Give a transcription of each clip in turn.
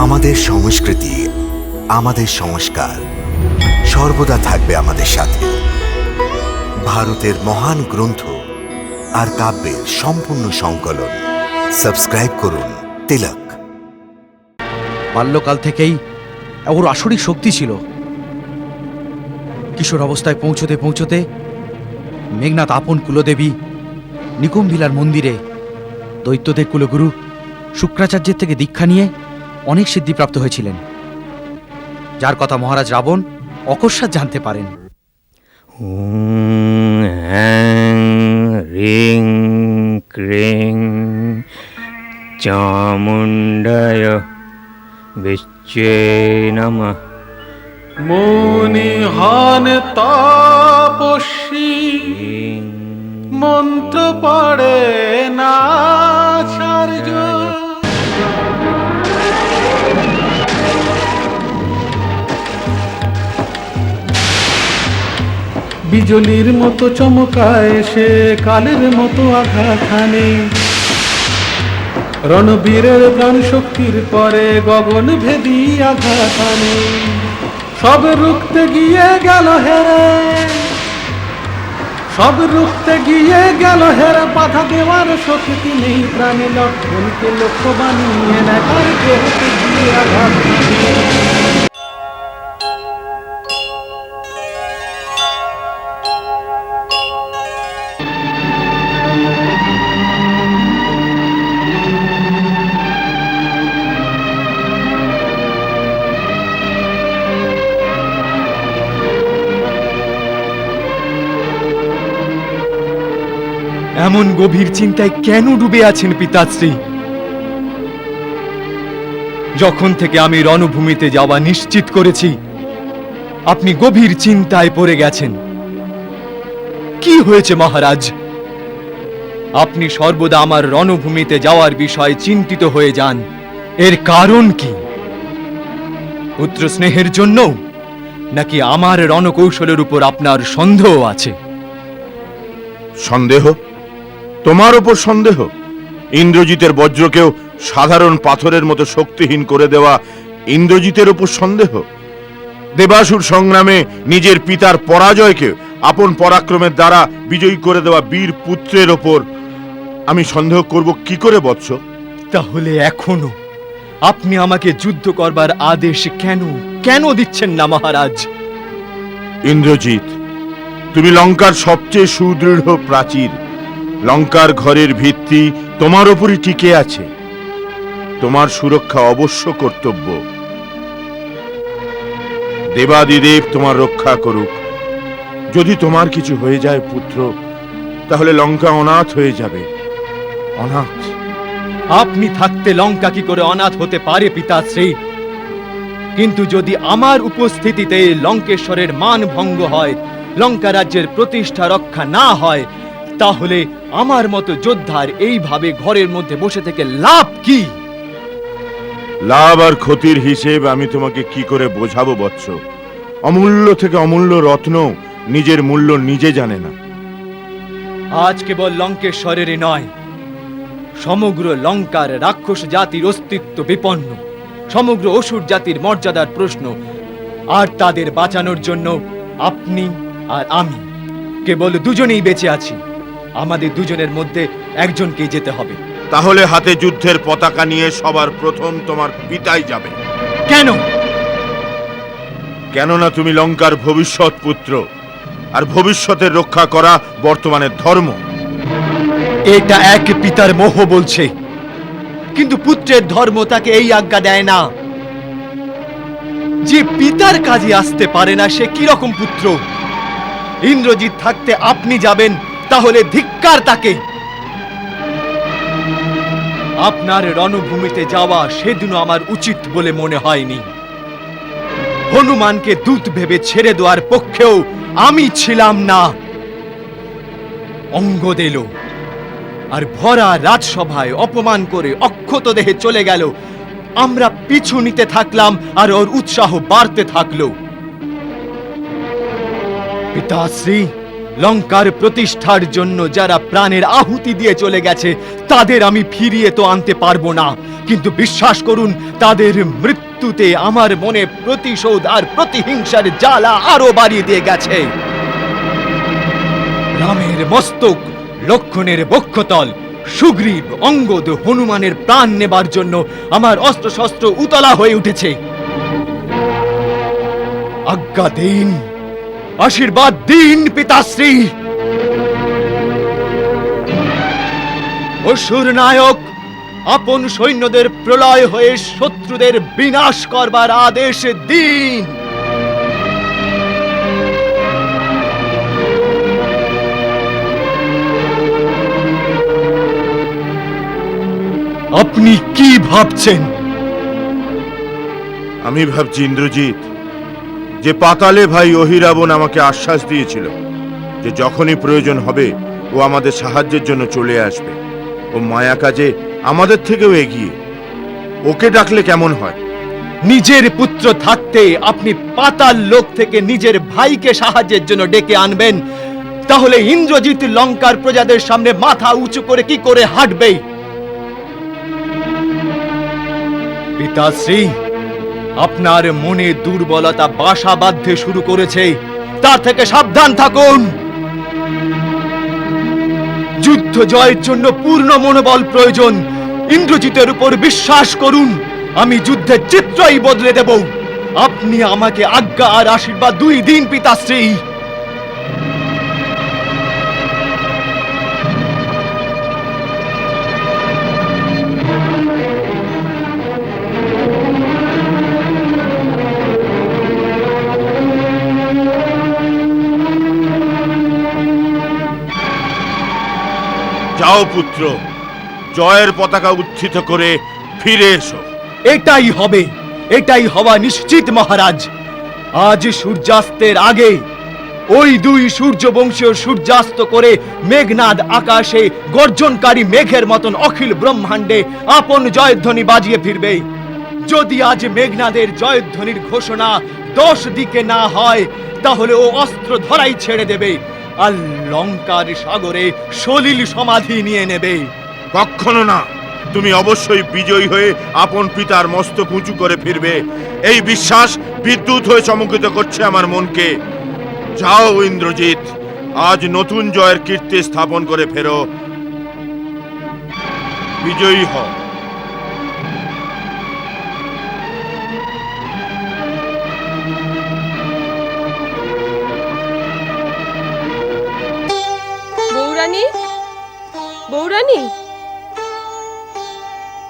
আমাদের সংস্কৃতি, আমাদের সংস্কার সর্বদা থাকবে আমাদের সাথে। ভারতের মহান গ্রন্থ আর কাব্যের সম্পূর্ণ সংকলন। সাবস্ক্রাইব করুন তিলক। বাল্যকাল থেকেই ওর আসরিক শক্তি ছিল। কিশোর অবস্থায় পৌঁছতে পৌঁছতে মেঘনাথ আপন কুলদেবী নিকুম্ভিলার মন্দিরে দৈত্যদের কুলগুরু শুক্রাচার্যের থেকে দীক্ষা নিয়ে অনেক সিদ্ধিপ্রাপ্ত হয়েছিলেন, যার কথা মহারাজ রাবণ অকস্মাৎ জানতে পারেন। রিং ক্রিং চামুণ্ডায় বিশ্বে নমঃ। মুনিহান তাপস্বী মন্ত্র পড়ে না আচার্য। বিজলির মতো চমকায় সে, কালের মতো আঘাত হানে। রণবীরের প্রাণ শক্তির পরে গগন ভেদী আঘাত হানে। সব রুখতে গিয়ে গেল হেরে, সব রুখতে গিয়ে গেল হেরে। বাধা দেওয়ার শক্তি নেই প্রাণে, লক্ষণকে লক্ষ্য বানিয়ে নেয় তার দেহতে গিয়ে আঘাত হানে। এমন গভীর চিন্তায় কেন ডুবে আছেন পিতাশ্রী? যখন থেকে আমি রণভূমিতে যাওয়া নিশ্চিত করেছি, আপনি গভীর চিন্তায় পড়ে গেছেন। কি হয়েছে মহারাজ? আপনি সর্বদা আমার রণভূমিতে যাওয়ার বিষয়ে চিন্তিত হয়ে যান। এর কারণ কি? পুত্র স্নেহের জন্য, নাকি আমার রণকৌশলের উপর আপনার সন্দেহ আছে? সন্দেহ? তোমার উপর সন্দেহ? ইন্দ্রজিতের বজ্রকেও সাধারণ পাথরের মতো শক্তিহীন করে দেওয়া ইন্দ্রজিতের উপর সন্দেহ? দেবাসুর সংগ্রামে নিজের পিতার পরাজয়কে আপন পরাক্রমের দ্বারা বিজয়ী করে দেওয়া বীর পুত্রের ওপর আমি সন্দেহ করব কি করে বৎস? তাহলে এখনো আপনি আমাকে যুদ্ধ করবার আদেশ কেন কেন দিচ্ছেন না মহারাজ? ইন্দ্রজিৎ, তুমি লঙ্কার সবচেয়ে সুদৃঢ় প্রাচীর। লঙ্কার ঘরের ভিত্তি তোমার উপরই টিকে আছে। তোমার সুরক্ষা অবশ্য কর্তব্য। দেবাদিদেব তোমার রক্ষা করুক। যদি তোমার কিছু হয়ে যায় পুত্র, তাহলে লঙ্কা অনাথ হয়ে যাবে। অনাথ। আপনি থাকতে লঙ্কা কি করে অনাথ হতে পারে পিতাশ্রী? কিন্তু যদি আমার উপস্থিতিতে লঙ্কেশ্বরের মান ভঙ্গ হয়, লঙ্কা রাজ্যের প্রতিষ্ঠা রক্ষা না হয়, তাহলে আমার মতো যোদ্ধার এইভাবে ঘরের মধ্যে বসে থেকে লাভ কি? লাভ আর ক্ষতির হিসেব আমি তোমাকে কি করে বোঝাবো বৎস? অমূল্য থেকে অমূল্য রত্ন নিজের মূল্য নিজে জানে না। আজ কেবল লঙ্কেশ্বরেরই নয়, সমগ্র লঙ্কার রাক্ষস জাতির অস্তিত্ব বিপন্ন। সমগ্র অসুর জাতির মর্যাদার প্রশ্ন। আর তাদের বাঁচানোর জন্য আপনি আর আমি কেবল দুজনেই বেঁচে আছি। আমাদের দুজনের মধ্যে একজনকেই যেতে হবে। তাহলে হাতে যুদ্ধের পতাকা নিয়ে সবার প্রথম তোমার পিতাই যাবে। কেন? কেননা তুমি লঙ্কার ভবিষ্যৎ পুত্র, আর ভবিষ্যতের রক্ষা করা বর্তমানের ধর্ম। এটা এক পিতার মোহ বলছে, কিন্তু পুত্রের ধর্ম তাকে এই আজ্ঞা দেয় না। যে পিতার কাজে আসতে পারে না, সে কিরকম পুত্র? ইন্দ্রজিৎ থাকতে আপনি যাবেন, তাহলে ধিক্কার তাকে। আপনার রণভূমিতে যাওয়া সেদিনও আমার উচিত বলে মনে হয়নি। হনুমানকে দূত ভেবে ছেড়ে দেওয়ার পক্ষেও আমি ছিলাম না। অঙ্গদ এলো আর ভরা রাজসভায় অপমান করে অক্ষত দেহে চলে গেল। আমরা পিছু নিতে থাকলাম আর ওর উৎসাহ বাড়তে থাকলো। পিতাশ্রী, লঙ্কার প্রতিষ্ঠার জন্য যারা প্রাণের আহুতি দিয়ে চলে গেছে তাদের আমি ফিরিয়ে তো আনতে পারবো না, কিন্তু বিশ্বাস করুন তাদের মৃত্যুতে আমার মনে প্রতিশোধ আর প্রতিহিংসার জ্বালা আরো বাড়িয়ে দিয়ে গেছে। রামের মস্তক, লক্ষণের বক্ষতল, সুগ্রীব, অঙ্গদ, হনুমানের প্রাণ নেবার জন্য আমার অস্ত্রশস্ত্র উতলা হয়ে উঠেছে। আজ্ঞা দিন, আশীর্বাদ দিন পিতাশ্রী। অসুর নায়ক আপন সৈন্যদের প্রলয় হয়ে শত্রুদের বিনাশ করবার আদেশ দিন। আপনি কি ভাবছেন? আমি ভাবছি ইন্দ্রজিৎ, যে পাতালে ভাই অহিরাবণ আমাকে আশ্বাস দিয়েছিল যে যখনই প্রয়োজন হবে ও আমাদের সাহায্যের জন্য চলে আসবে। ও মায়া কাজে আমাদের থেকেও এগিয়ে, ওকে ডাকলে কেমন হয়? নিজের পুত্র থাকতে আপনি পাতাল লোক থেকে নিজের ভাইকে সাহায্যের জন্য ডেকে আনবেন, তাহলে ইন্দ্রজিৎ লঙ্কার প্রজাদের সামনে মাথা উঁচু করে কি করে হাঁটবে? পিতাশ্রী, আপনার মনে দুর্বলতা বাসা বাঁধতে শুরু করেছে, তার থেকে সাবধান থাকুন। যুদ্ধ জয়ের জন্য পূর্ণ মনোবল প্রয়োজন। ইন্দ্রজিতের উপর বিশ্বাস করুন, আমি যুদ্ধের চিত্রই বদলে দেব। আপনি আমাকে আজ্ঞা আর আশীর্বাদ দুই দিন পিতাশ্রী। যাও পুত্র, জয়ের পতাকা উত্থিত করে ফিরে এসো। এটাই হবে, এটাই হওয়া নিশ্চিত মহারাজ। আজ সূর্যাস্তের আগে ওই দুই সূর্যবংশীয় সূর্যাস্ত করে মেঘনাদ আকাশে গর্জনকারী মেঘের মতন অখিল ব্রহ্মাণ্ডে আপন জয়ধ্বনি বাজিয়ে ফিরবে। যদি আজ মেঘনাদের জয়ধ্বনির ঘোষণা 10 দিকে না হয়, তাহলে ও অস্ত্র ধরাই ছেড়ে দেবে আর লঙ্কার সাগরে সলিল সমাধি নিয়ে নেবে। কখনো না, তুমি অবশ্যই বিজয়ী হয়ে আপন পিতার মস্তক উঁচু করে ফিরবে। এই বিশ্বাস বিদ্যুৎ হয়ে চমকিত করছে আমার মনকে। যাও ইন্দ্রজিৎ, আজ নতুন জয়ের কীর্তি স্থাপন করে ফেরো, বিজয়ী হও। বৌরানী, বৌরানী,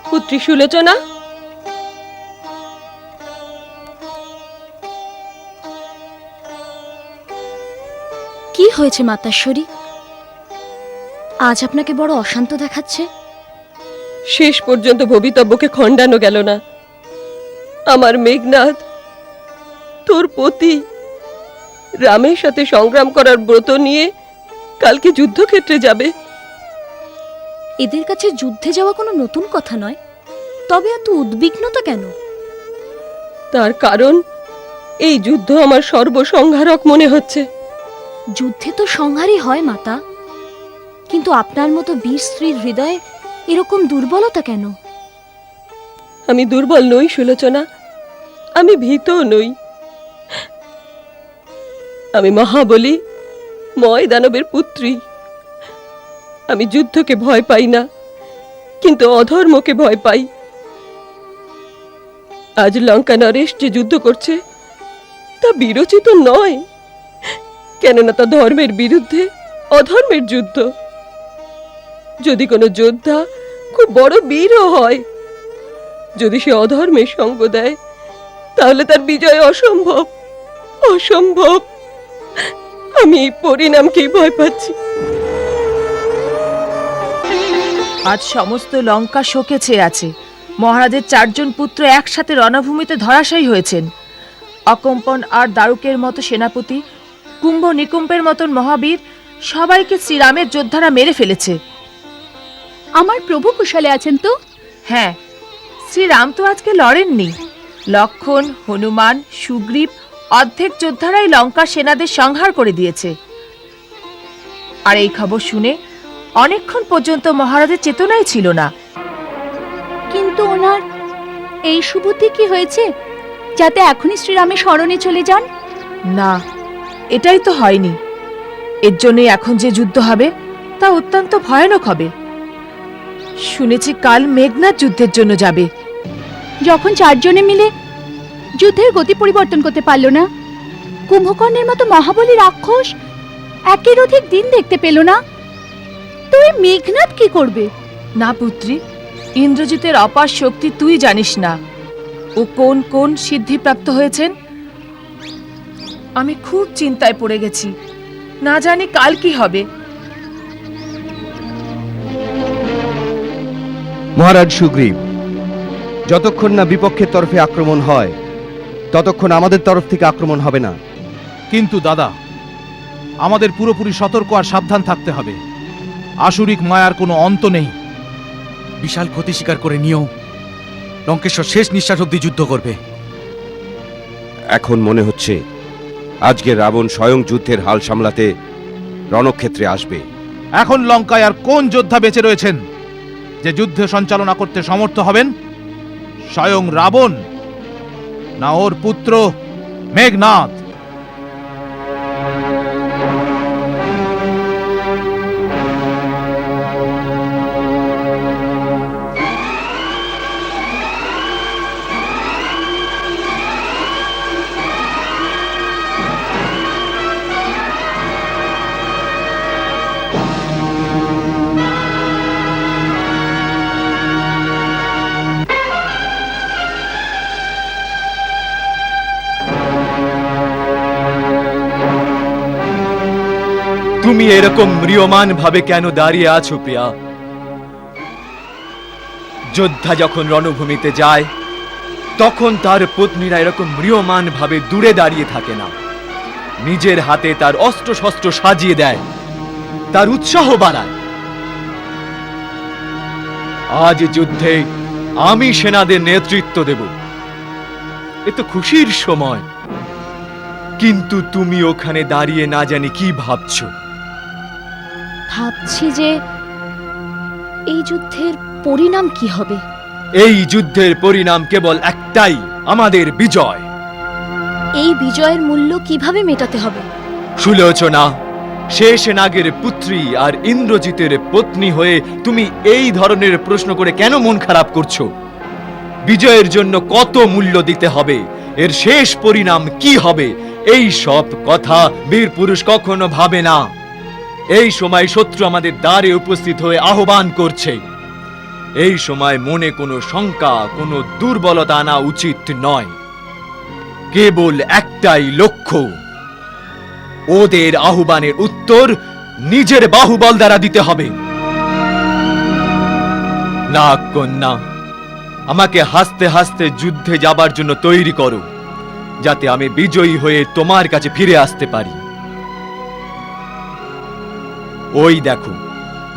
পুত্রী সুলোচনা, কি হয়েছে মাতাশ্বরী? আজ আপনাকে বড় অশান্ত দেখাচ্ছে। শেষ পর্যন্ত ভবিতব্যকে খণ্ডানো গেল না। আমার মেঘনাদ, তোর পতি, রামের সাথে সংগ্রাম করার ব্রত নিয়ে কালকে যুদ্ধক্ষেত্রে যাবে। এদের কাছে যুদ্ধে যাওয়া কোনো নতুন কথা নয়, তবে এত উদ্বিগ্নতা কেন? তার কারণ এই যুদ্ধ আমার সর্বসংহারক মনে হচ্ছে। যুদ্ধে তো সংহারই হয় মাতা, কিন্তু আপনার মতো বীর স্ত্রীর হৃদয়ে এরকম দুর্বলতা কেন? আমি দুর্বল নই সুলোচনা, আমি ভীতও নই। আমি মহাবলী ময় দানবের পুত্রী। আমি যুদ্ধকে ভয় পাই না, কিন্তু অধর্মকে ভয় পাই। আজ লঙ্কা নরেশ যে যুদ্ধ করছে তা বিরচিত নয়, কেননা তা ধর্মের বিরুদ্ধে অধর্মের যুদ্ধ। যদি কোনো যোদ্ধা খুব বড় বীরও হয়, যদি সে অধর্মের সঙ্গ দেয়, তাহলে তার বিজয় অসম্ভব, অসম্ভব। আমি এই পরিণামকেই ভয় পাচ্ছি। আজ সমস্ত লঙ্কা শোকে ছেয়ে আছে। মহারাজের 4 জন পুত্র একসাথে রণভূমিতে ধরাশায়ী হয়েছেন। অকম্পন আর দারুকের মতো সেনাপতি, কুম্ভ নিকুম্ভের মতন মহাবীর, সবাইকে শ্রীরামের যোদ্ধারা মেরে ফেলেছে। আমার প্রভু কুশলে আছেন তো? হ্যাঁ, শ্রীরাম তো আজকে লড়েননি। লক্ষণ, হনুমান, সুগ্রীব অর্ধেক যোদ্ধারাই লঙ্কার সেনাদের সংহার করে দিয়েছে। আর এই খবর শুনে অনেকক্ষণ পর্যন্ত মহারাজের চেতনাই ছিল না। কিন্তু ওনার এই সুবুদ্ধি কি হয়েছে যাতে এখনই শ্রীরামের শরণে চলে যান? না, এটাই তো হয়নি। এর জন্যই এখন যে যুদ্ধ হবে তা অত্যন্ত ভয়ানক হবে। শুনেছি কাল মেঘনাদ যুদ্ধের জন্য যাবে। যখন চারজনে মিলে যুদ্ধের গতি পরিবর্তন করতে পারল না, কুম্ভকর্ণের মতো মহাবলী রাক্ষস একের অধিক দিন দেখতে পেল না, তো এই মেঘনাদ কি করবে? না পুত্রী, ইন্দ্রজিতের অপার শক্তি তুই জানিস না। ও কোন কোন সিদ্ধিপ্রাপ্ত হয়েছেন। আমি খুব চিন্তায় পড়ে গেছি, না জানি কাল কি হবে। মহারাজ সুগ্রীব, যতক্ষণ না বিপক্ষের তরফে আক্রমণ হয় ততক্ষণ আমাদের তরফ থেকে আক্রমণ হবে না। কিন্তু দাদা, আমাদের পুরোপুরি সতর্ক আর সাবধান থাকতে হবে। আসুরিক মায়ার কোনো অন্ত নেই। বিশাল ক্ষতি স্বীকার করে নিয়েও লঙ্কেশ্বর শেষ নিঃশ্বাস অব্দি যুদ্ধ করবে। এখন মনে হচ্ছে আজকে রাবণ স্বয়ং যুদ্ধের হাল সামলাতে রণক্ষেত্রে আসবে। এখন লঙ্কায় আর কোন যোদ্ধা বেঁচে রয়েছেন যে যুদ্ধ সঞ্চালনা করতে সমর্থ হবেন? স্বয়ং রাবণ না ওর পুত্র মেঘনাদ? তুমি এরকম ম্রিয়মান ভাবে কেন দাঁড়িয়ে আছো প্রিয়া? যোদ্ধা যখন রণভূমিতে যায় তখন তার পত্নীরা এরকম ম্রিয়মান ভাবে দূরে দাঁড়িয়ে থাকে না, নিজের হাতে তার অস্ত্র শস্ত্র সাজিয়ে দেয়, তার উৎসাহ বাড়ায়। আজ যুদ্ধে আমি সেনাদের নেতৃত্ব দেব, এ তো খুশির সময়। কিন্তু তুমি ওখানে দাঁড়িয়ে না জানি কি ভাবছো। ভাবছি যে এই যুদ্ধের পরিণাম কি হবে। এই যুদ্ধের পরিণাম কেবল একটাই, আমাদের বিজয়। এই বিজয়ের মূল্য কিভাবে মেটাতে হবে? সুলোচনা, শেষনাগের পুত্রী আর ইন্দ্রজিতের পত্নী হয়ে তুমি এই ধরনের প্রশ্ন করে কেন মন খারাপ করছো? বিজয়ের জন্য কত মূল্য দিতে হবে, এর শেষ পরিণাম কি হবে, এই সব কথা বীর পুরুষ কখনো ভাবে না। এই সময় শত্রু আমাদের দ্বারে উপস্থিত হয়ে আহ্বান করছে। এই সময় মনে কোনো শঙ্কা, কোনো দুর্বলতা আনা উচিত নয়। কেবল একটাই লক্ষ্য, ওদের আহ্বানের উত্তর নিজের বাহুবল দ্বারা দিতে হবে। না কন্যা, আমাকে হাসতে হাসতে যুদ্ধে যাবার জন্য তৈরি করো, যাতে আমি বিজয়ী হয়ে তোমার কাছে ফিরে আসতে পারি। ওই দেখো,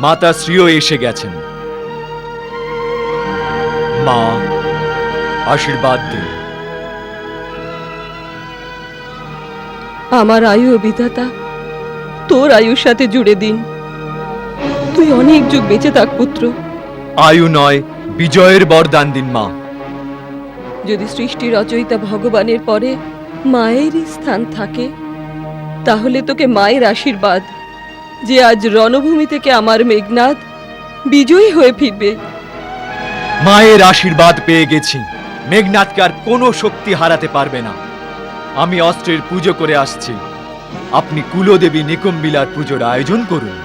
মাতা শ্রীও এসে গেছেন। মা, আশীর্বাদ দিন। আমার আয়ু বিধাতা তোর আয়ুর সাথে জুড়ে দিন। তুই অনেক যুগ বেঁচে থাক পুত্র। আয়ু নয়, বিজয়ের বরদান দিন মা। যদি সৃষ্টি রচয়িতা ভগবানের পরে মায়েরই স্থান থাকে, তাহলে তোকে মায়ের আশীর্বাদ যে আজ রণভূমি থেকে আমার মেঘনাদ বিজয়ী হয়ে ফিরবে। মায়ের আশীর্বাদ পেয়ে গেছি, মেঘনাদকে আর কোনো শক্তি হারাতে পারবে না। আমি অস্ত্রের পুজো করে আসছি, আপনি কুলদেবী নিকুম্বিলার পুজোর আয়োজন করুন।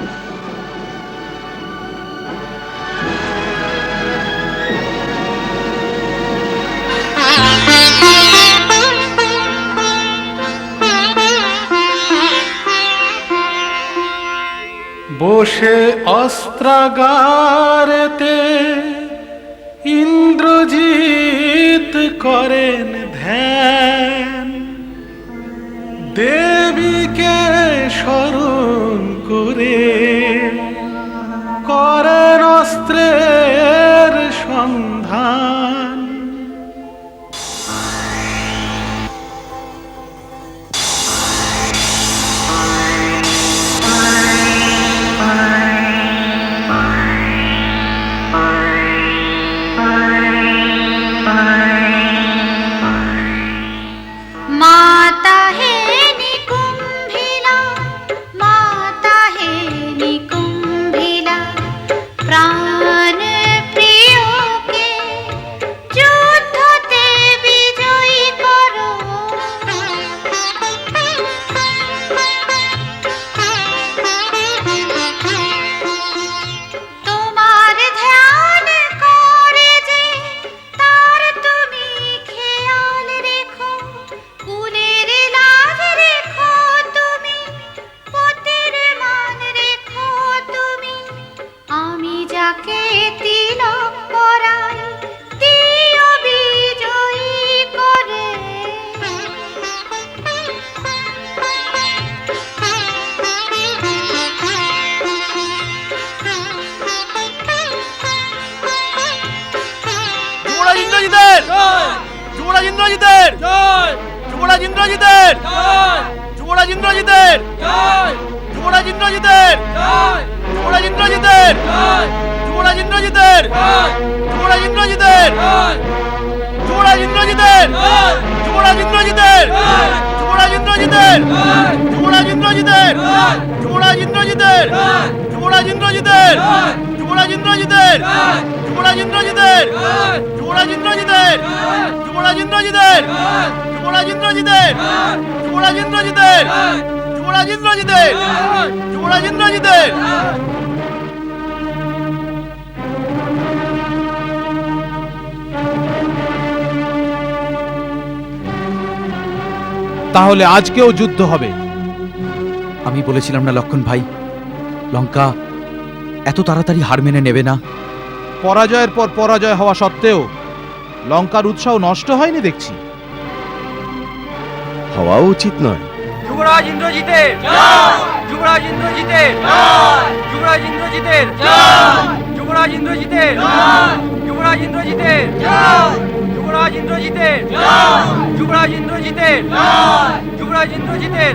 বসে অস্ত্রাগারেতে ইন্দ্রজিৎ করেন ধ্যান, দেবীকে স্মরণ করে করেন অস্ত্রের সন্ধান। ইন্দ্রজিতের যুবরাজ ইন্দ্রজিতের যুবরাজ ইন্দ্রজিতের যুবরাজ ইন্দ্রজিতের যুবরাজ ইন্দ্রজিতের যুবরাজ ইন্দ্রজিতের যুবরাজ ইন্দ্রজিতের যুবরাজ ইন্দ্রজিতের যুবরাজ ইন্দ্রজিতের যুবরাজ ইন্দ্রজিতের যুবরাজ ইন্দ্রজিতের যুবরাজ ইন্দ্রজিতের যুবরাজ ইন্দ্রজিতের যুবরাজ ইন্দ্রজিতের যুবরাজ ইন্দ্রজিতের যুবরাজ ইন্দ্রজিতের যুবরাজ ইন্দ্রজিতের যুবরাজ ইন্দ্রজিতের যুবরাজ ইন্দ্রজিতের যুবরাজ ইন্দ্রজিতের তাহলে আজকেও যুদ্ধ হবে। আমি বলেছিলাম না লক্ষণ ভাই, লঙ্কা এত তাড়াতাড়ি হার মেনে নেবে না। পরাজয়ের পর পরাজয় হওয়া সত্ত্বেও লঙ্কার উৎসাহ নষ্ট হয়নি দেখছি। হওয়া উচিত নয়। যুবরাজ ইন্দ্রজিতের যুবরাজ ইন্দ্রজিতের যুবরাজ ইন্দ্রজিতের যুবরাজ ইন্দ্রজিতের যুবরাজ ইন্দ্রজিতের যুবরাজ ইন্দ্রজিতের যুবরাজ ইন্দ্রজিতের যুবরাজ ইন্দ্রজিতের।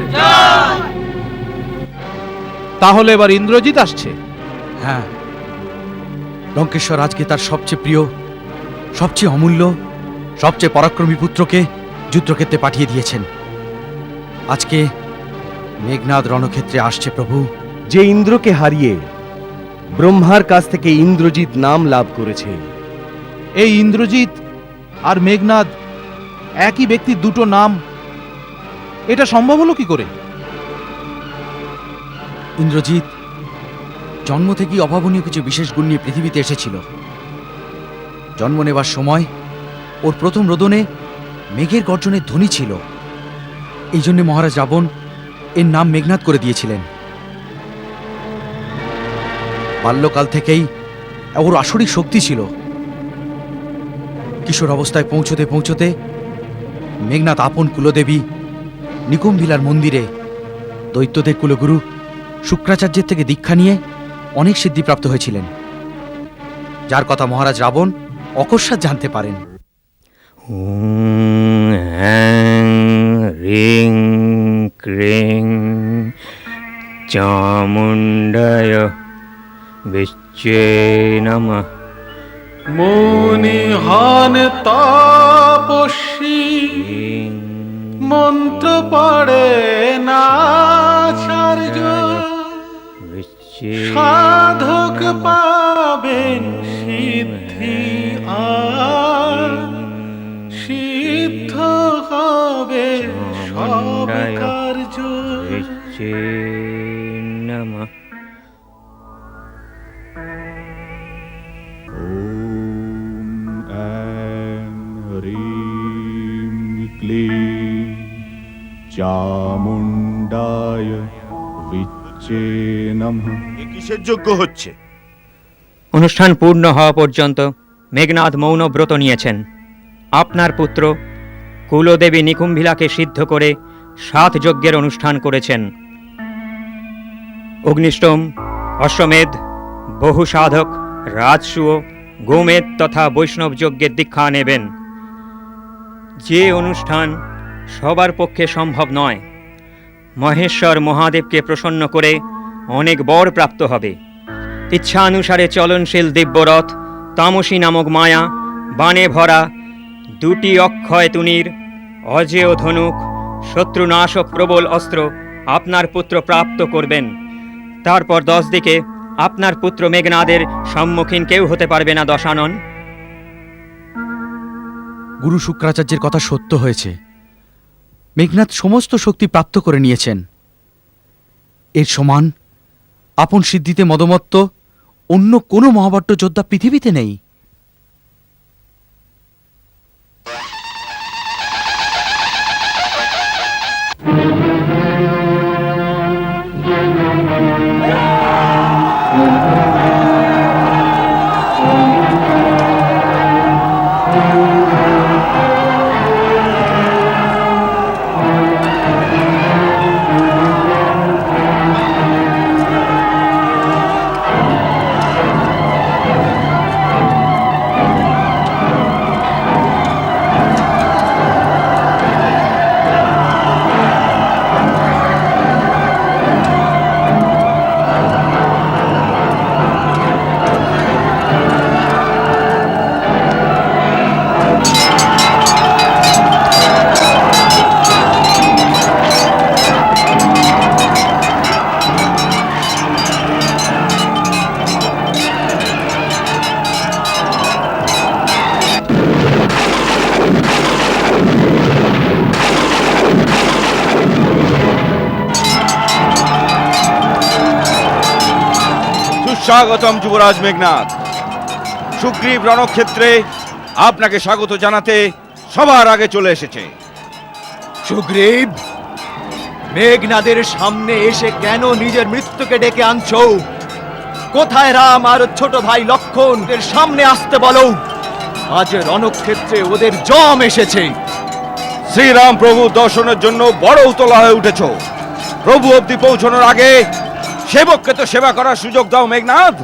তাহলে এবার ইন্দ্রজিৎ আসছে। হ্যাঁ, লঙ্কেশ্বর আজকে তার সবচেয়ে প্রিয়, সবচেয়ে অমূল্য, সবচেয়ে পরাক্রমী পুত্রকে যুদ্ধক্ষেত্রে পাঠিয়ে দিয়েছেন। আজকে মেঘনাদ রণক্ষেত্রে আসছে প্রভু। যে ইন্দ্রকে হারিয়ে ব্রহ্মার কাছ থেকে ইন্দ্রজিৎ নাম লাভ করেছে। এই ইন্দ্রজিৎ আর মেঘনাদ একই ব্যক্তির দুটো নাম, এটা সম্ভব হলো কি করে? ইন্দ্রজিৎ জন্ম থেকেই অভাবনীয় কিছু বিশেষ গুণ নিয়ে পৃথিবীতে এসেছিল। জন্ম নেবার সময় ওর প্রথম রোদনে মেঘের গর্জনের ধ্বনি ছিল। এই জন্য মহারাজ রাবণ এর নাম মেঘনাদ করে দিয়েছিলেন। বাল্যকাল থেকেই ওর আসরিক শক্তি ছিল। কিশোর অবস্থায় পৌঁছতে পৌঁছতে মেঘনাদ আপন কুলদেবী নিকুম্ভিলার মন্দিরে দৈত্যদের কুলগুরু শুক্রাচার্যের থেকে দীক্ষা নিয়ে অনেক সিদ্ধিপ্রাপ্ত হয়েছিলেন, যার কথা মহারাজ রাবণ অকস্মাৎ জানতে পারেন। হ্যাং রিং ক্রিং চামুণ্ডায় বিশ্বে নমঃ। মুনি হন তপস্বী মন্ত্র পড়ে না আচার্য, সাধক পাবেন সিদ্ধি আর সিদ্ধ হবে সব কার্য। নমঃ। চামুণ্ডায় বিচ্চে নমঃ। এ কিসের যজ্ঞ হচ্ছে? অনুষ্ঠান পূর্ণ হওয়া পর্যন্ত মেঘনাদ মৌন ব্রত নিয়েছেন। আপনার পুত্র কুলদেবী নিকুম্ভিলাকে সিদ্ধ করে 7 যজ্ঞের অনুষ্ঠান করেছেন। অগ্নিষ্টম, অশ্বমেধ, বহু সাধক, রাজসূয়, গোমেদ তথা বৈষ্ণব যজ্ঞের দীক্ষা নেবেন। যে অনুষ্ঠান সবার পক্ষে সম্ভব নয়, মহেশ্বর মহাদেবকে প্রসন্ন করে অনেক বর প্রাপ্ত হবে। ইচ্ছানুসারে চলনশীল দিব্যরথ, তামসী নামক মায়া, বাণে ভরা 2টি অক্ষয় তুনির, অজেয় ধনুক, শত্রুনাশক প্রবল অস্ত্র আপনার পুত্র প্রাপ্ত করবেন। তারপর 10 দিকে আপনার পুত্র মেঘনাদের সম্মুখীন কেউ হতে পারবে না দশানন। গুরু শুক্রাচার্যের কথা সত্য হয়েছে। মেঘনাদ সমস্ত শক্তি প্রাপ্ত করে নিয়েছেন। এর সমান আপন সিদ্ধিতে মদমত্ত অন্য কোনো মহাভাট্য যোদ্ধা পৃথিবীতে নেই। সুস্বাগতম যুবরাজ মেঘনাদ। সুগ্রীব রণক্ষেত্রে আপনাকে স্বাগত জানাতে সবার আগে চলে এসেছে। সুগ্রীব, মেঘনাদের সামনে এসে কেন নিজের মৃত্যুকে ডেকে আনছো? কোথায় রাম আর ছোট ভাই লক্ষণ? এর সামনে আসতে বলো। আজ রণক্ষেত্রে ওদের জম এসেছে। শ্রীরাম প্রভু দর্শনের জন্য বড় উতলা হয়ে উঠেছ। প্রভু অবধি পৌঁছানোর আগে সেবককে তো সেবা করার সুযোগ দাও মেঘনাদ।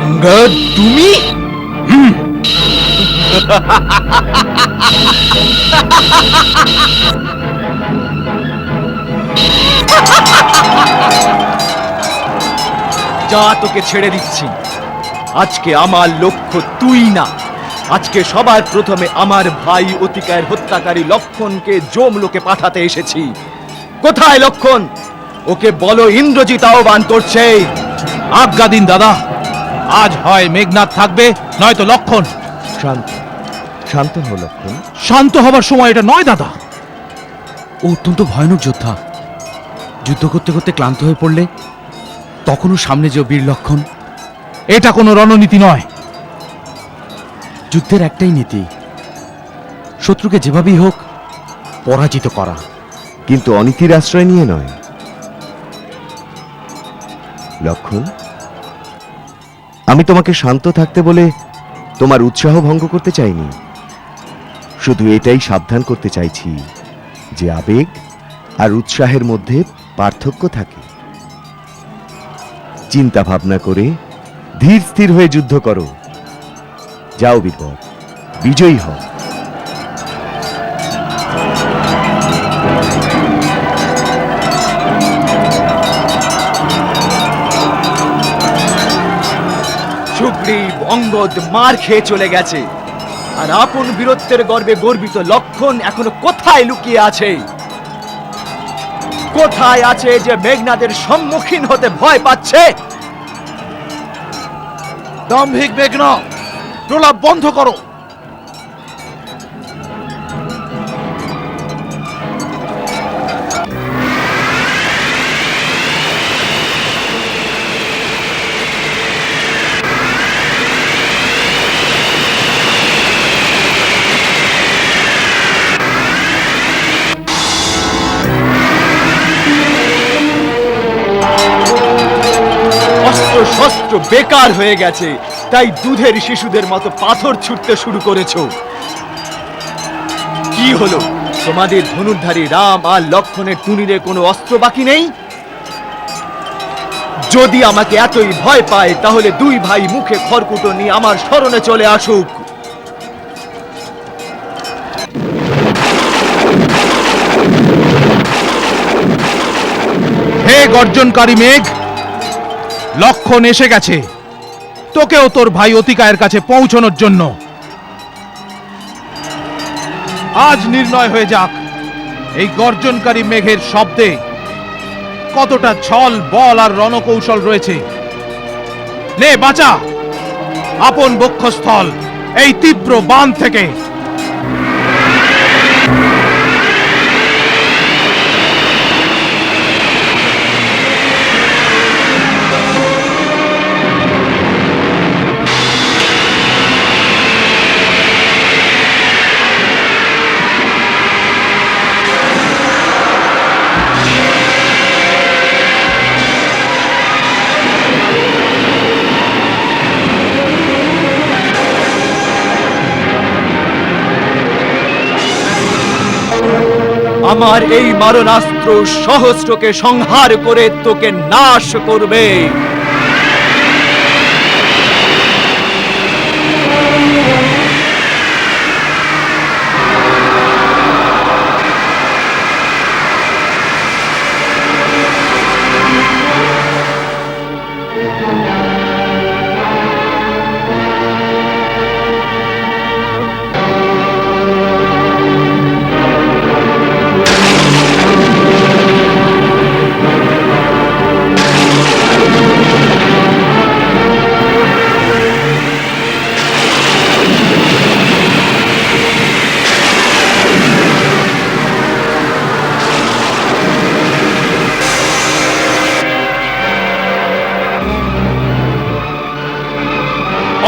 অঙ্গদ, তুমি? যা, তোকে ছেড়ে দিচ্ছি। আজকে আমার লক্ষ্য তুই না। আজকে সবার প্রথমে আমার ভাই অতিকায়ের হত্যাকারী লক্ষণকে জমলোকে পাঠাতে এসেছি। কোথায় লক্ষণ? ওকে বলো ইন্দ্রজিৎ আহ্বান করছে। আজ্ঞা দিন দাদা, আজ হয় মেঘনাদ থাকবে, নয়তো লক্ষণ। শান্ত শান্ত হো লক্ষণ। শান্ত হবার সময় এটা নয় দাদা। ও অত্যন্ত ভয়ানক যোদ্ধা। যুদ্ধ করতে করতে ক্লান্ত হয়ে পড়লে তখনও সামনে যে বীর লক্ষণ। এটা কোনো রণনীতি নয়। যুদ্ধের একটাই নীতি, শত্রুকে যেভাবেই হোক পরাজিত করা। কিন্তু অনীতির আশ্রয় নিয়ে নয়। লক্ষণ, আমি তোমাকে শান্ত থাকতে বলে তোমার উৎসাহ ভঙ্গ করতে চাইনি। শুধু এটাই সাবধান করতে চাইছি যে আবেগ আর উৎসাহের মধ্যে পার্থক্য থাকে। চিন্তা ভাবনা করে ধীর স্থির হয়ে যুদ্ধ করো। যাও বীরবর, বিজয়ী হও। সুগ্রীব অঙ্গদ মার খেয়ে চলে গেছে, আর আপন বীরত্বের গর্বে গর্বিত লক্ষণ এখনো কোথায় লুকিয়ে আছে? কোথায় আছে যে মেঘনাদের সম্মুখীন হতে ভয় পাচ্ছে? দাম্ভিক মেঘনাদ, প্রলাপ বন্ধ করো। অস্ত্র শস্ত্র বেকার হয়ে গেছে, তাই দুধের শিশুদের মতো পাথর ছুটতে শুরু করেছো। কি হলো, তোমাদের ধনুর্ধারী রাম আর লক্ষণের তুনিরে কোনো অস্ত্র বাকি নেই? যদি আমাকে এতই ভয় পায়, তাহলে দুই ভাই মুখে খড়কুটো নিয়ে আমার শরণে চলে আসুক। হে গর্জনকারী মেঘ, লক্ষণ এসে গেছে তোকেও তোর ভাই অতিকায়ের কাছে পৌঁছানোর জন্য। আজ নির্ণয় হয়ে যাক এই গর্জনকারী মেঘের শব্দে কতটা ছল বল আর রণকৌশল রয়েছে। নে বাঁচা আপন বক্ষস্থল এই তীব্র বাণ থেকে। আমার এই মারণাস্ত্র সহস্রকে সংহার করে তোকে নাশ করবে।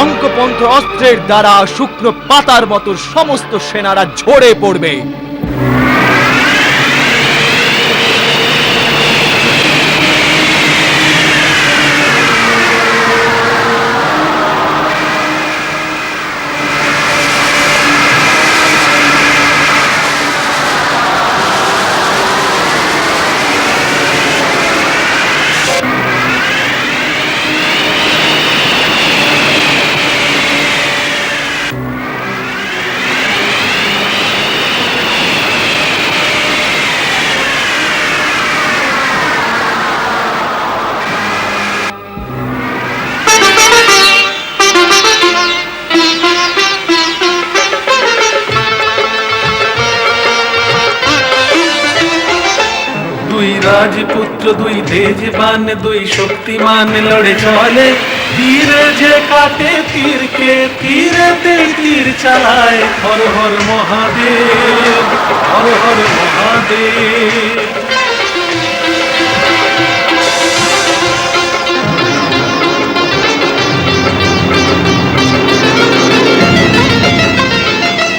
অঙ্কপন্থ অস্ত্রের দ্বারা শুকনো পাতার মতো সমস্ত সেনারা ঝরে পড়বে। দুই রাজপুত্র, দুই তেজবান, দুই শক্তিমান লড়ে চলে, তীরে যে কাটে তীরকে, তীরেতে তীর চালায়। হর হর মহাদেব, হর হর মহাদেব।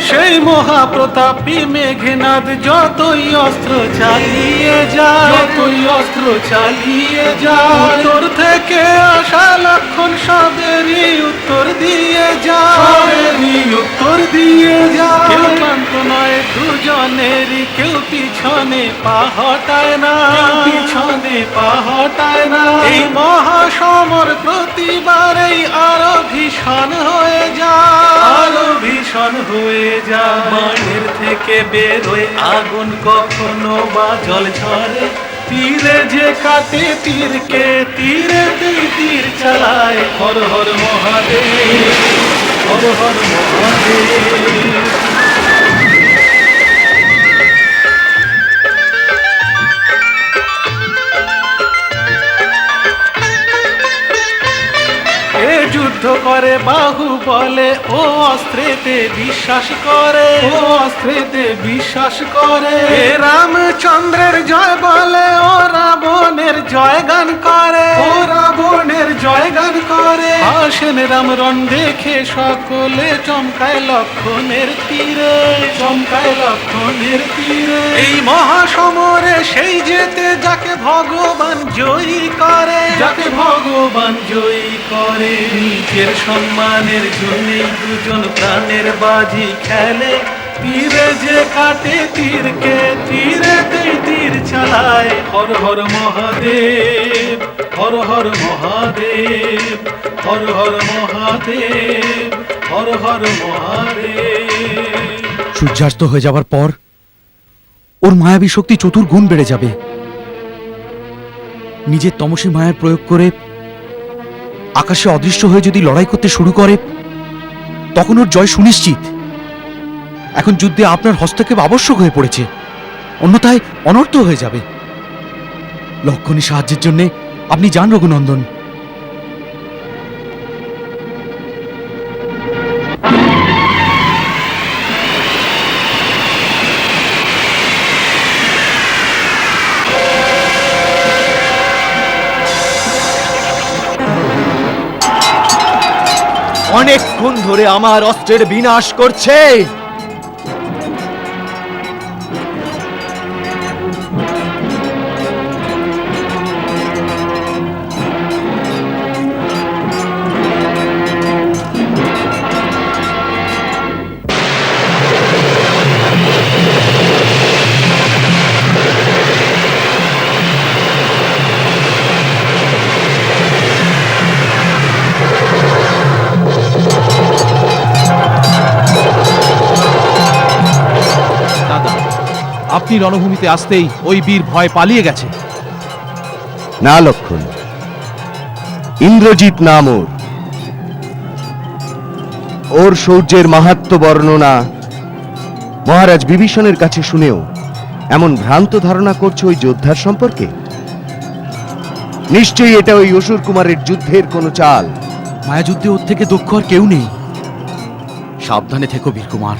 সেই মহাপ্রতাপী মেঘনাদ যতই অস্ত্র চালিয়ে যায়, যতই অস্ত্র চালিয়ে যায়, উত্তর থেকে আসা লক্ষণ সবেরই উত্তর দিয়ে যায়, সবেরই উত্তর দিয়ে যায়। কেউ ক্লান্ত নয় দুজনেরই, কেউ পিছনে পা হটায় না, কেউ পিছনে পা হটায় না। এই মহাসমর প্রতিবারেই আরো ভীষণ হয়ে যায়, আরো ভীষণ হয়ে যায়। বাণের থেকে বেরোয় আগুন, কখনো বা জল ঝরে, তীরে যে কাটে তীরকে, তীরেতেই তীর চালায়। হর হর মহাদেব, হর হর মহাদেব। এ যুদ্ধ করে বাহু বলে, ও অস্ত্রেতে বিশ্বাস করে, ও অস্ত্রেতে বিশ্বাস করে। এ রামচন্দ্রের জয় বলে, ও রাবণের জয় গান করে, ও রাবণের জয় গান করে। আসেন রামরণ দেখে সকলে, চমকায় লক্ষণের তীরে, চমকায় লক্ষণের তীরে। এই মহাসমরে সেই যেতে যাকে ভগবান জয়ী করে, যাকে ভগবান জয়ী করে। নিজের সম্মানের জন্যই দুজন প্রাণের বাজি খেলে, তীরে যে কাটে তীরকে, তীরেতেই তীর চালায়। হর হর মহাদেব, হর হর মহাদেব, হর হর মহাদেব, হর হর মহাদেব। সূর্যাস্ত হয়ে যাবার পর ওর মায়াবী শক্তি চতুর্গুণ বেড়ে যাবে। নিজের তমসী মায়ার প্রয়োগ করে আকাশে অদৃশ্য হয়ে যদি লড়াই করতে শুরু করে, তখন ওর জয় সুনিশ্চিত। এখন যুদ্ধে আপনার হস্তক্ষেপ আবশ্যক হয়ে পড়েছে, অন্যথায় অনর্থ হয়ে যাবে। লক্ষণী সাহায্যের জন্য আপনি যান রঘুনন্দন। অনেকক্ষণ ধরে আমার অস্ত্রের বিনাশ করছে। আপনি রণভূমিতে আসতেই ওই বীর ভয় পালিয়ে গেছে। না লক্ষণ, ইন্দ্রজিৎ নাম ওর। ওর শৌর্যের মাহাত্ম্য বর্ণনা মহারাজ বিভীষণের কাছে শুনেও এমন ভ্রান্ত ধারণা করছে ওই যোদ্ধার সম্পর্কে? নিশ্চয়ই এটা ওই অসুর কুমারের যুদ্ধের কোনো চাল। মায়াযুদ্ধে ওর থেকে দক্ষ আর কেউ নেই। সাবধানে থেকো বীরকুমার।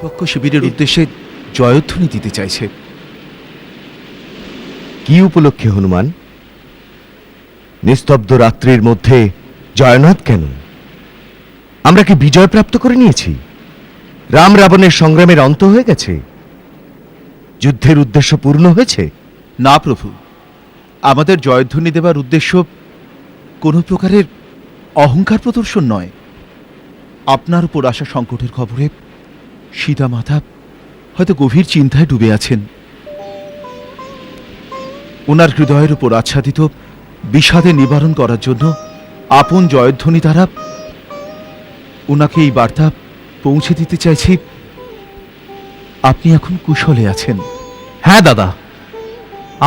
প্রতিপক্ষ শিবিরের উদ্দেশ্যে জয়ধ্বনি দিতে চাইছে। কি উপলক্ষে হনুমান? নিস্তব্ধ রাত্রির মধ্যে জয়নাথ কেন? আমরা কি বিজয় প্রাপ্ত করে নিয়েছি? রাম রাবণের সংগ্রামের অন্ত হয়ে গেছে? যুদ্ধের উদ্দেশ্য পূর্ণ হয়েছে? না প্রভু, আমাদের জয়ধ্বনি দেবার উদ্দেশ্য কোনো প্রকারের অহংকার প্রদর্শন নয়। আপনার উপর আসা সংকটের খবরে সীতা মাতা হয়তো গভীর চিন্তায় ডুবে আছেন। ওনার হৃদয়ের উপর আচ্ছাদিত বিষাদে নিবারণ করার জন্য আপন জয়ধ্বনি দ্বারা ওনাকে এই বার্তা পৌঁছে দিতে চাইছি আপনি এখন কুশলে আছেন। হ্যাঁ দাদা,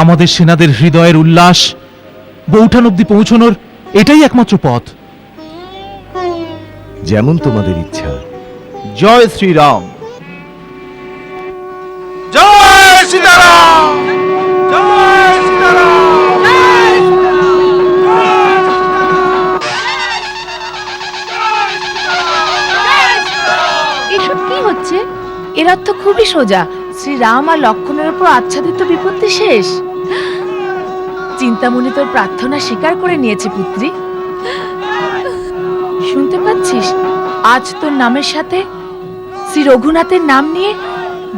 আমাদের সেনাদের হৃদয়ের উল্লাস বৌঠান অব্দি পৌঁছানোর এটাই একমাত্র পথ। যেমন তোমাদের ইচ্ছা। জয় শ্রীরাম। জয় সীতারাম, জয় সীতারাম। এসব কি হচ্ছে? এর অর্থ খুবই সোজা, শ্রীরাম আর লক্ষণের উপর আচ্ছাদিত বিপত্তি শেষ। চিন্তামণি তোর প্রার্থনা স্বীকার করে নিয়েছে পুত্রী। শুনতে পাচ্ছিস? আজ তোর নামের সাথে শ্রী রঘুনাথের নাম নিয়ে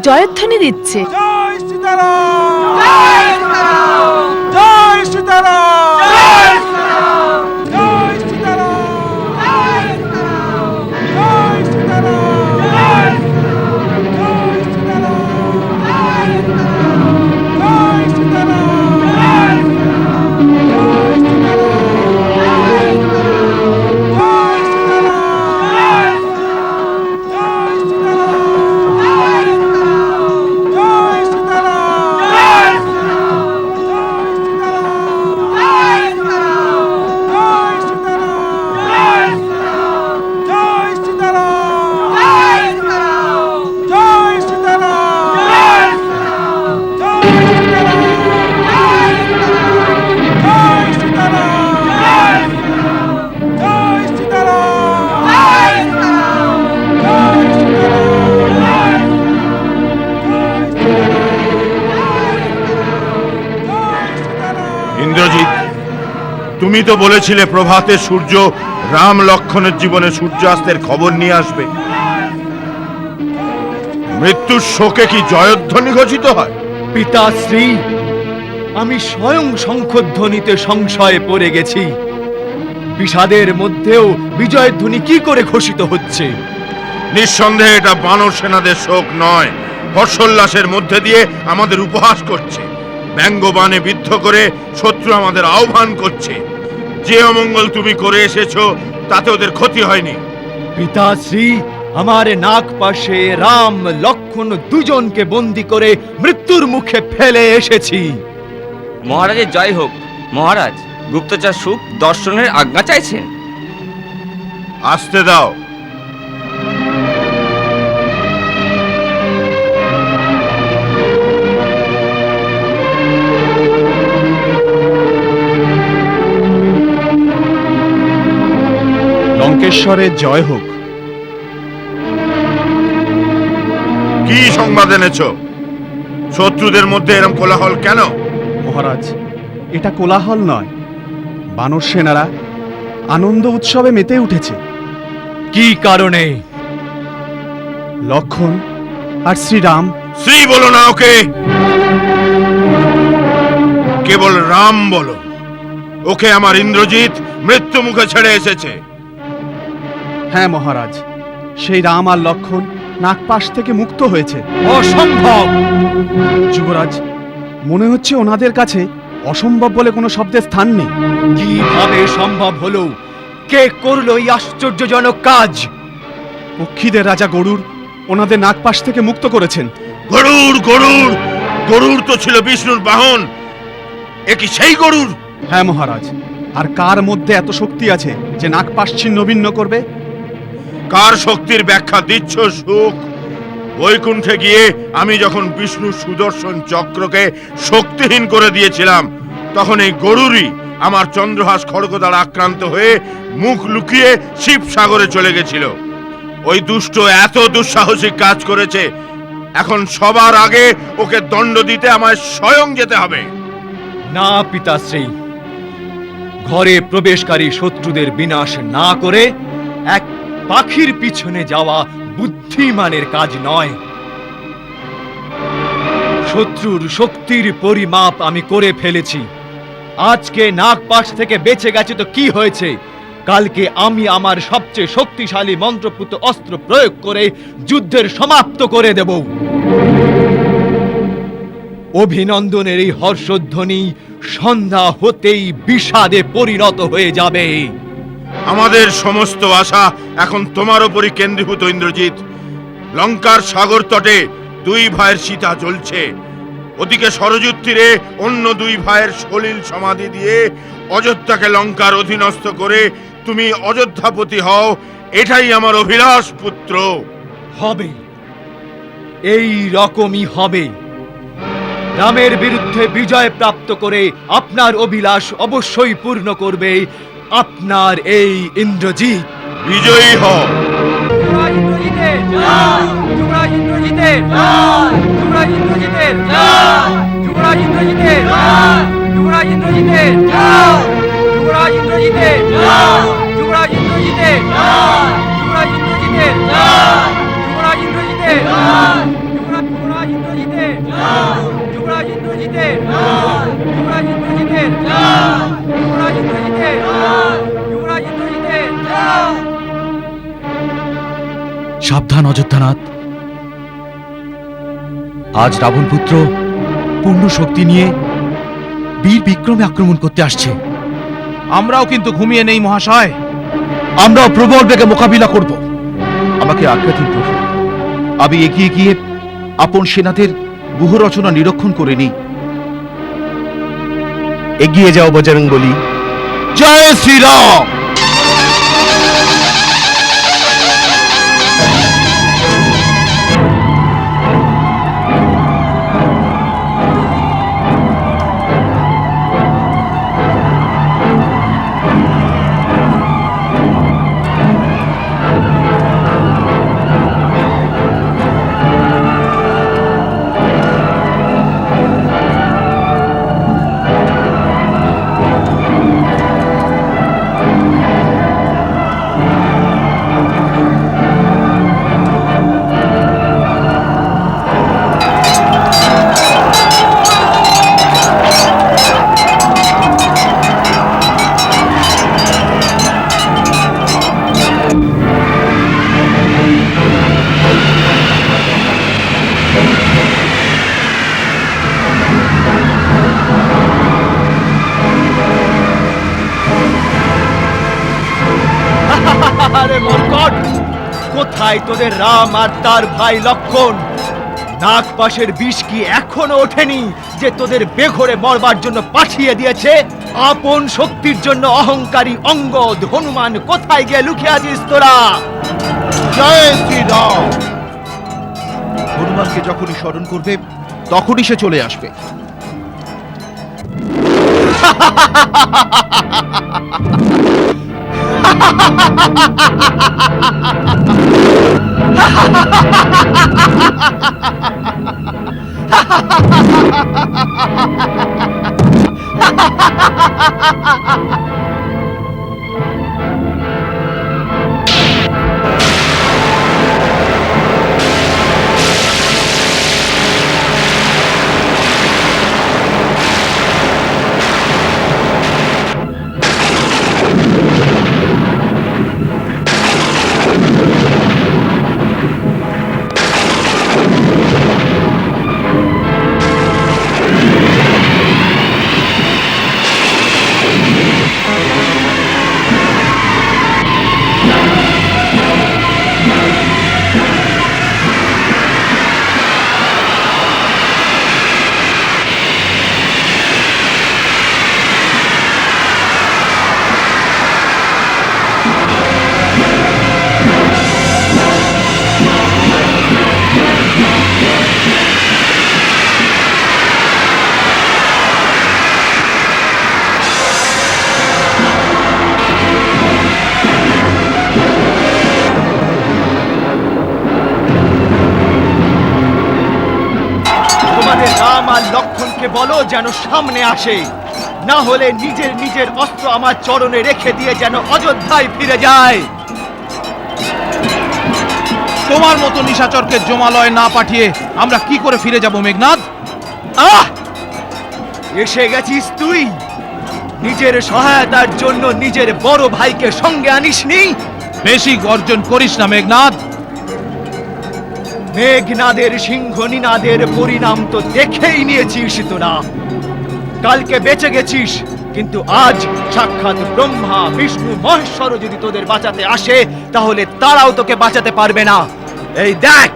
জয়ধ্বনি দিচ্ছে। জয় সীতারাম, জয় সীতারাম, জয় সীতারাম, জয় সীতারাম, জয় সীতারাম, জয় সীতারাম, জয় সীতারাম, জয় সীতারাম, জয় ইন্দ্রজিৎ, তুমি তো বলেছিলে প্রভাতে সূর্য রাম লক্ষণের জীবনে সূর্যাস্তের খবর নিয়ে আসবে। মৃত্যুর শোকে কি জয়ধ্বনি ঘোষিত হয়? পিতাশ্রী, আমি স্বয়ং শঙ্খধ্বনিতে সংশয়ে পড়ে গেছি। বিষাদের মধ্যেও বিজয়ধ্বনি কি করে ঘোষিত হচ্ছে? নিঃসন্দেহে এটা বানর সেনাদের শোক নয়, হর্ষোল্লাসের মধ্যে দিয়ে আমাদের উপহাস করছে। ব্যঙ্গবাণে বিদ্ধ করে শত্রু আমাদের আহ্বান করছে। যে অমঙ্গল তুমি করে এসেছো তাতে ওদের ক্ষতি হয়নি। পিতাশ্রী, আমার নাক পাশে রাম লক্ষণ দুজনকে বন্দি করে মৃত্যুর মুখে ফেলে এসেছি। মহারাজের জয় হোক। মহারাজ, গুপ্তচর সুখ দর্শনের আজ্ঞা চাইছেন। আসতে দাও। লঙ্কেশ্বরের জয় হোক। কি সংবাদ এনেছো? শত্রুদের মধ্যে এরকম কোলাহল কেন? মহারাজ, এটা কোলাহল নয়, বানর সেনারা আনন্দ উৎসবে মেতে উঠেছে। কি কারণে? লক্ষণ আর শ্রীরাম। শ্রী বলো না ওকে, কেবল রাম বলো। ওকে আমার ইন্দ্রজিৎ মৃত্যু মুখে ছেড়ে এসেছে। হ্যাঁ মহারাজ, সেই রাম আর লক্ষণ নাগপাশ থেকে মুক্ত হয়েছে। অসম্ভব! যুবরাজ, মনে হচ্ছে ওনাদের কাছে অসম্ভব বলে কোনো শব্দের স্থান নেই। কিভাবে সম্ভব হলো? কে করলো এই আশ্চর্যজনক কাজ? পক্ষীদের রাজা গরুর ওনাদের নাগপাশ থেকে মুক্ত করেছেন। গরুর গরুর গরুর তো ছিল বিষ্ণুর বাহন। এ কি সেই গরুর? হ্যাঁ মহারাজ, আর কার মধ্যে এত শক্তি আছে যে নাগপাশ ছিন্ন ভিন্ন করবে? কার শক্তির ব্যাখ্যা দিচ্ছ সুখ? বৈকুণ্ঠে গিয়ে আমি যখন বিষ্ণুর সুদর্শন চক্রকে শক্তিহীন করে দিয়েছিলাম, তখন এই গরুরই আমার চন্দ্রহাস খড়গ দ্বারা আক্রান্ত হয়ে মুখ লুকিয়ে শিবসাগরে চলে গেছিল। ওই দুষ্ট এত দুঃসাহসিক কাজ করেছে, এখন সবার আগে ওকে দণ্ড দিতে আমায় স্বয়ং যেতে হবে। না পিতাশ্রী, ঘরে প্রবেশকারী শত্রুদের বিনাশ না করে এক পাখির পিছনে যাওয়া বুদ্ধিমানের কাজ নয়। শত্রুর শক্তির পরিমাপ আমি করে ফেলেছি। আজকে নাগপাশ থেকে বেঁচে গেছে তো কি হয়েছে, কালকে আমি আমার সবচেয়ে শক্তিশালী মন্ত্রপুত অস্ত্র প্রয়োগ করে যুদ্ধের সমাপ্ত করে দেব। অভিনন্দনের এই হর্ষধ্বনি সন্ধ্যা হতেই বিষাদে পরিণত হয়ে যাবে। আমাদের সমস্ত আশা এখন তোমার উপরই কেন্দ্রীভূত ইন্দ্রজিৎ। লঙ্কার সাগর তটে দুই ভাইয়ের সীতা জ্বলছে, ওদিকে সরযূর তীরে অন্য দুই ভাইয়ের সলিল সমাধি দিয়ে অযোধ্যাকে লঙ্কার অধীনস্থ করে তুমি অযোধ্যাপতি হও, এটাই আমার অভিলাষ পুত্র। হবে, এই রকমই হবে। রামের বিরুদ্ধে বিজয় প্রাপ্ত করে আপনার অভিলাষ অবশ্যই পূর্ণ করবে আপনার এই ইন্দ্রজিৎ। বিজয়ী হও। সাবধান অযোধ্যানাথ, আজ রাবণ পুত্র পূর্ণ শক্তি নিয়ে বীর বিক্রমে আক্রমণ করতে আসছে। আমরাও কিন্তু ঘুমিয়ে নেই মহাশয়। আমরাও প্রবল বেগে মোকাবিলা করব। আমাকে আজ্ঞা দিন প্রভু, আমি এগিয়ে গিয়ে আপন সেনাদের ব্যূহ রচনা নিরীক্ষণ করে নিই। এগিয়ে যাও বজরংবলী। জয় শ্রীরাম। আরে মরকট, কোথায় তোদের রাম আর তার ভাই লক্ষণ? নাগপাশের বিষ কি এখনো ওঠেনি যে তোদের বেঘরে মরবার জন্য পাঠিয়ে দিয়েছে? আপন শক্তির জন্য অহংকারী অঙ্গদ, হনুমান কোথায় গিয়ে লুকিয়ে আছিস তোরা? জয় শ্রীরাম। হনুমানকে যখনই স্মরণ করবে তখনই সে চলে আসবে। আর লক্ষণকে বলো যেন সামনে আসে, না হলে নিজের নিজের অস্ত্র আমার চরণে রেখে দিয়ে যেন অযোধ্যায় ফিরে যায়। তোমার মতো নিশাচরকে জমালয় না পাঠিয়ে আমরা কি করে ফিরে যাব মেঘনাদ? আহ, এসে গেছিস তুই? নিজের সহায়তার জন্য নিজের বড় ভাইকে সঙ্গে আনিসনি? বেশি গর্জন করিস না মেঘনাদ। মেঘনাদের সিংহ নিনাদের পরিণাম তো দেখেই নিয়েছিস তোরা। কালকে বেঁচে গেছিস, কিন্তু আজ সাক্ষাৎ ব্রহ্মা বিষ্ণু মহেশ্বরও যদি তোদের বাঁচাতে আসে তাহলে তারাও তোকে বাঁচাতে পারবে না। এই দেখ,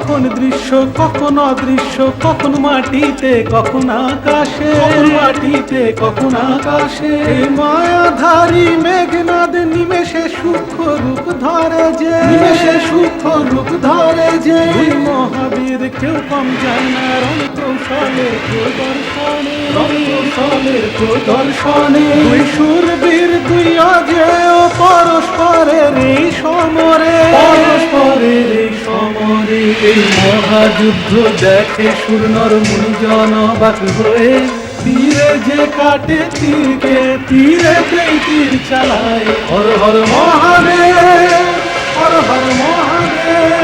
কখন দৃশ্য কখন অদৃশ্য, কখন মাটিতে কখন আকাশে, কখন মাটিতে কখন আকাশে। মায়াধারী মেঘনাদ নিমেষে সূক্ষ্ম রূপ ধরে যে, নিমেষে সূক্ষ্ম রূপ ধরে যে। দুই মহাবীর কেউ কম যায় না রণ কৌশলের প্রদর্শনে, রণ কৌশলের প্রদর্শনে। দুই শূরবীর দুই অজেয় পরস্পরের এই সমরে, পরস্পরের এই সমরে। এই মহাযুদ্ধ দেখে সুরনর মুনিজন অবাক হয়ে, তীরে যে কাটে তীরকে তীরেতেই তীর চালায়। হর হর মহাদেব, হর হর মহাদেব।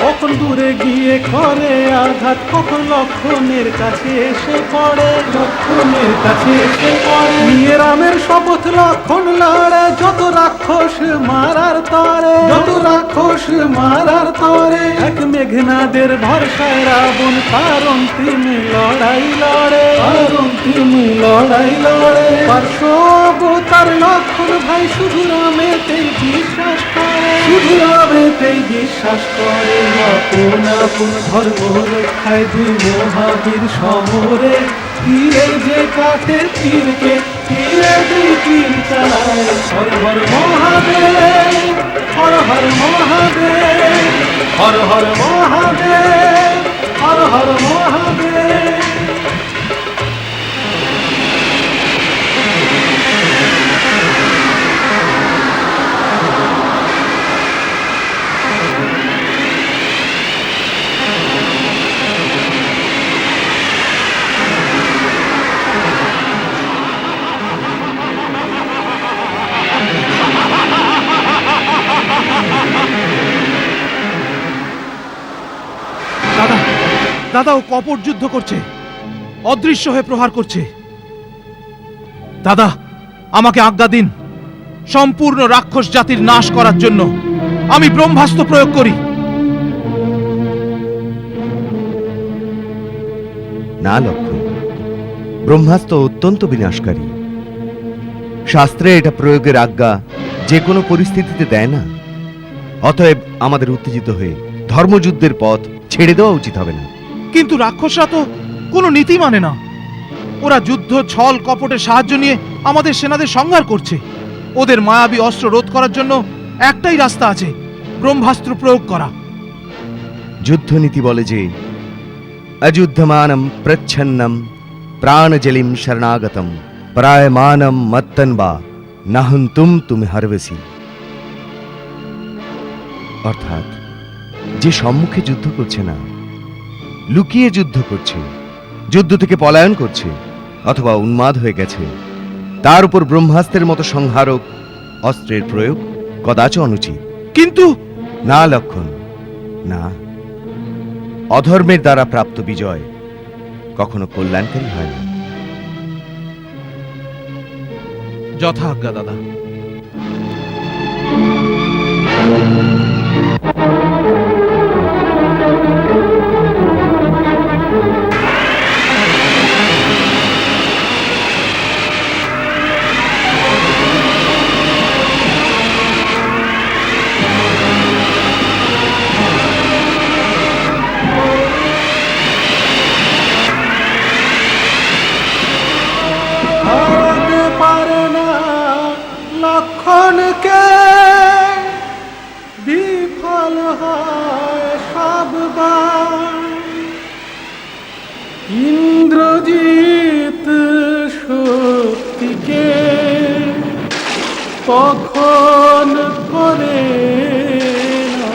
কখন দূরে গিয়ে করে আঘাত, কখন লক্ষণের কাছে এসে পড়ে, লক্ষণের কাছে এসে পড়ে। নিয়ে রামের শপথ লক্ষণ লড়ে, যত রাক্ষস মারার তরে, যত রাক্ষস মারার তরে। এক মেঘনাদের ভরসায় রাবণ তার অন্তিম লড়াই লড়ে, তার অন্তিম লড়াই লড়ে। পার্শ্ব অবতার লক্ষণ ভাই শুধু রামেতেই বিশ্বাস করে, শুধু রামেতেই বিশ্বাস করে। আপন আপন ধর্ম রক্ষায় দুই মহাবীর সমরে, তীরে যে কাটে তীরকে তীরে দুই তীর চালায়। হর হর মহাদেব, হর হর মহাদেব, হর হর মহাদেব, হর হর মহাদেব। দাদা, দাদা ও কপট যুদ্ধ করছে, অদৃশ্য হয়ে প্রহার করছে। দাদা, আমাকে আজ্ঞা দিন, সম্পূর্ণ রাক্ষস জাতির নাশ করার জন্য আমি ব্রহ্মাস্ত্র প্রয়োগ করি। না লক্ষণ, ব্রহ্মাস্ত্র অত্যন্ত বিনাশকারী। শাস্ত্রে এটা প্রয়োগের আজ্ঞা যে কোনো পরিস্থিতিতে দেয় না। অতএব আমাদের উত্তেজিত হয়ে ধর্মযুদ্ধের পথ ছেড়ে দেওয়া উচিত হবে না। কিন্তু রাক্ষসরা তো কোনো নীতি মানে না। ওরা যুদ্ধ ছল কপটের সাহায্য নিয়ে আমাদের সেনাদের সংহার করছে। ওদের মায়াবী অস্ত্র রোধ করার জন্য একটাই রাস্তা আছে, ব্রহ্মাস্ত্র প্রয়োগ করা। যুদ্ধনীতি বলে যে অযুদ্ধমানম প্রচ্ছন্নম প্রাণজলিম শরণাগতম প্রায়মানম মত্তন বা নাহন্তুম তুমি হরবেসি। অর্থাৎ যে সম্মুখে যুদ্ধ করছে না, লুকিয়ে যুদ্ধ করছে, যুদ্ধ থেকে পলায়ন করছে অথবা উন্মাদ হয়ে গেছে, তার উপর ব্রহ্মাস্ত্রের মতো সংহারক অস্ত্রের প্রয়োগ কদাচ অনুচিত। কিন্তু না লক্ষণ, না, অধর্মের দ্বারা প্রাপ্ত বিজয় কখনো কল্যাণকারী হয় না। যথা আজ্ঞা দাদা। হারাতে পারে না লক্ষণকে, বিফল হয় সববার। ইন্দ্রজিৎ শক্তিকে কখন করে না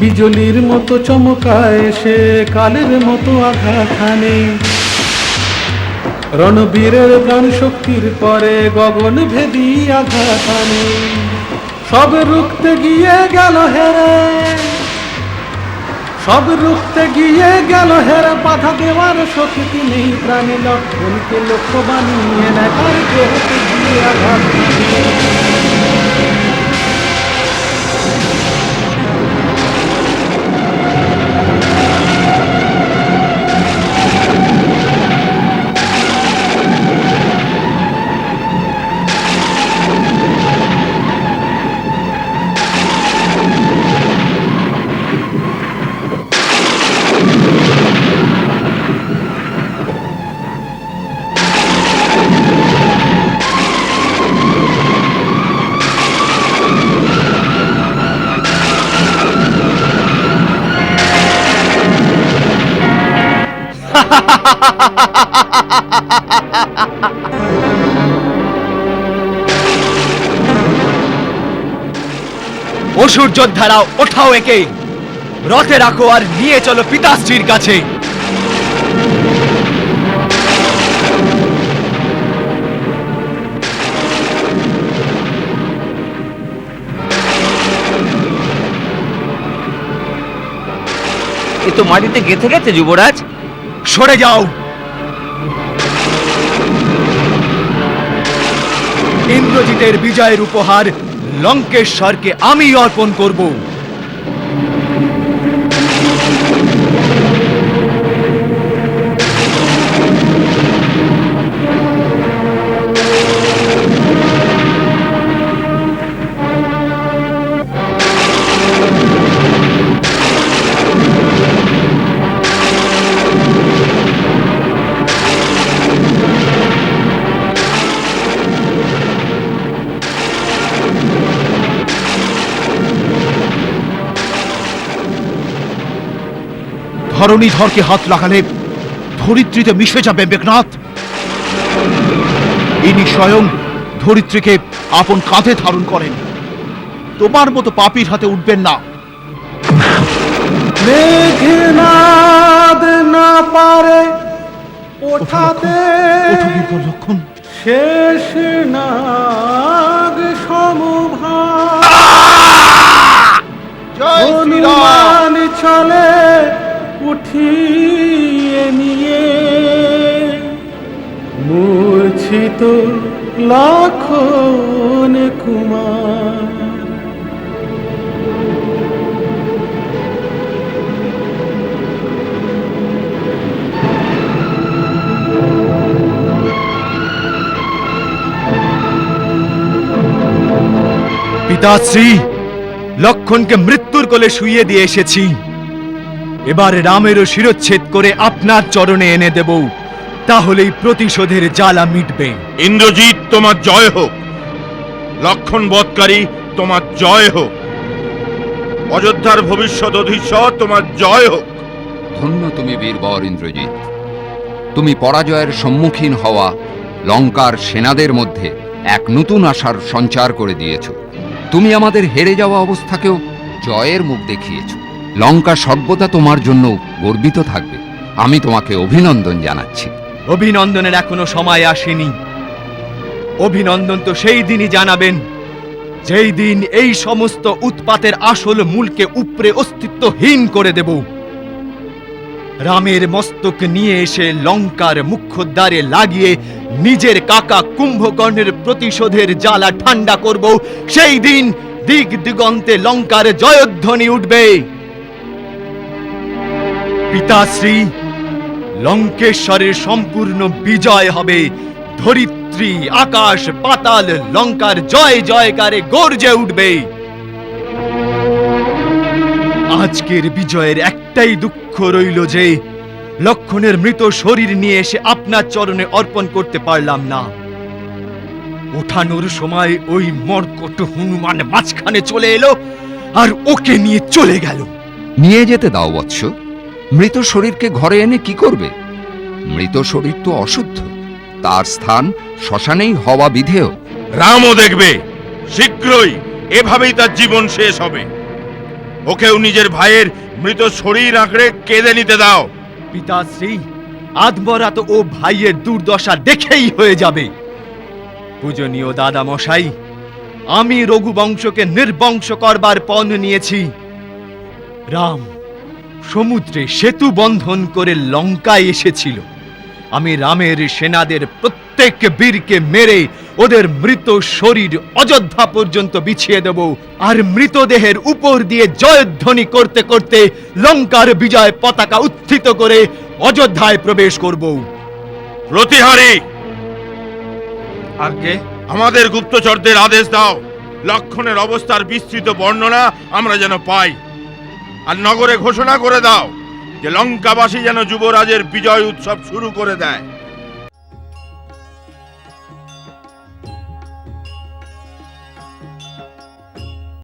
বিজলির মতো চমকায় সে, কালের মতো আঘাত হানে। রণবীরের প্রাণ শক্তির পরে গগন ভেদী আঘাত হানে। সব রুখতে গিয়ে গেল হেরে, সব রুখতে গিয়ে গেল হেরে। বাধা দেওয়ার শক্তি নেই প্রাণী, লক্ষণকে লক্ষ্য বানিয়ে নেয় তার গ্রহতে গিয়ে আঘাত হানে। অসুর যোদ্ধারা, ওঠাও একে, রথে রাখো আর নিয়ে চলো পিতাশ্রীর কাছে। এ তো মাটিতে গেঁথে গেছে যুবরাজ। সরে যাও। ইন্দ্রজিতের বিজয়ের উপহার লঙ্কেশ্বরকে আমি অর্পণ করব। ধরণীধরকে হাত লাগালে ধরিত্রীতে মিশে যাবে মেঘনাদ। ইনি স্বয়ং ধরিত্রীকে আপন কাঁধে ধারণ করেন। তোমার মতো পাপীর হাতে উঠবেন না। মেঘনাদ না পারে ওঠাতে লক্ষণ শেষ নাগ সমভাগ। হনুমান চলে উঠিয়ে নিয়ে, মূর্ছিত লক্ষণ কুমার। পিতাশ্রী, লক্ষণকে মৃত্যুর কোলে শুইয়ে দিয়ে এসেছি। এবার রামেরও শিরচ্ছেদ করে আপনার চরণে এনে দেব, তাহলেই প্রতিশোধের জ্বালা মিটবে। ইন্দ্রজিৎ, তোমার জয় হোক। লক্ষণ বধকারী, তোমার জয় হোক। অযোধ্যার ভবিষ্যৎ অধীশ্বর, তোমার জয় হোক। ধন্য তুমি বীরবর ইন্দ্রজিৎ। তুমি পরাজয়ের সম্মুখীন হওয়া লঙ্কার সেনাদের মধ্যে এক নতুন আশার সঞ্চার করে দিয়েছ। তুমি আমাদের হেরে যাওয়া অবস্থাকেও জয়ের মুখ দেখিয়েছ। লঙ্কা সর্বদা তোমার জন্য গর্বিত থাকবে। আমি তোমাকে অভিনন্দন জানাচ্ছি। অভিনন্দনের এখনো সময় আসেনি। অভিনন্দন তো সেই দিনই জানাবেন যেই দিন এই সমস্ত উৎপাতের আসল মূলকে উপরে অস্তিত্বহীন করে দেব। রামের মস্তক নিয়ে এসে লঙ্কার মুখ্যদ্বারে লাগিয়ে নিজের কাকা কুম্ভকর্ণের প্রতিশোধের জ্বালা ঠান্ডা করব। সেই দিন দিক দিগন্তে লঙ্কার জয়ধ্বনি উঠবে। পিতাশ্রী, লঙ্কেশ্বরের সম্পূর্ণ বিজয় হবে। ধরিত্রী, আকাশ, পাতাল লঙ্কার জয় জয়কারে গর্জে উঠবে। আজকের বিজয়ের একটাই দুঃখ রইল যে লক্ষণের মৃত শরীর নিয়ে এসে আপনার চরণে অর্পণ করতে পারলাম না। ওঠানোর সময় ওই মর্কট হনুমান মাঝখানে চলে এলো আর ওকে নিয়ে চলে গেল। নিয়ে যেতে দাও বৎস। মৃত শরীরকে ঘরে এনে কি করবে? মৃত শরীর তো অশুদ্ধ, তার স্থান শ্মশানেই হওয়া বিধেয়। রামও দেখবে শীঘ্রই এভাবেই তার জীবন শেষ হবে। ওকেও নিজের ভাইয়ের মৃত শরীর আঁকড়ে কেঁদে নিতে দাও। পিতাশ্রী, আধমরা তো ও ভাইয়ের দুর্দশা দেখেই হয়ে যাবে। পূজনীয় দাদা মশাই, আমি রঘুবংশকে নির্বংশ করবার পণ নিয়েছি। রাম সমুদ্রে সেতু বন্ধন করে লঙ্কায় এসেছিল। আমি রামের সেনাদের প্রত্যেক বীরকে মেরে ওদের মৃত শরীর অযোধ্যা পর্যন্ত বিছিয়ে দেব, আর মৃতদেহের উপর দিয়ে জয়ধ্বনি করতে করতে লঙ্কার বিজয় পতাকা উত্থিত করে অযোধ্যায় প্রবেশ করব। প্রতিহারী, আজ্ঞে। আমাদের গুপ্তচরদের আদেশ দাও, লক্ষণের অবস্থার বিস্তৃত বর্ণনা আমরা যেন পাই। আর নগরে ঘোষণা করে দাও যে লঙ্কাবাসী যেন যুবরাজের বিজয় উৎসব শুরু করে দেয়।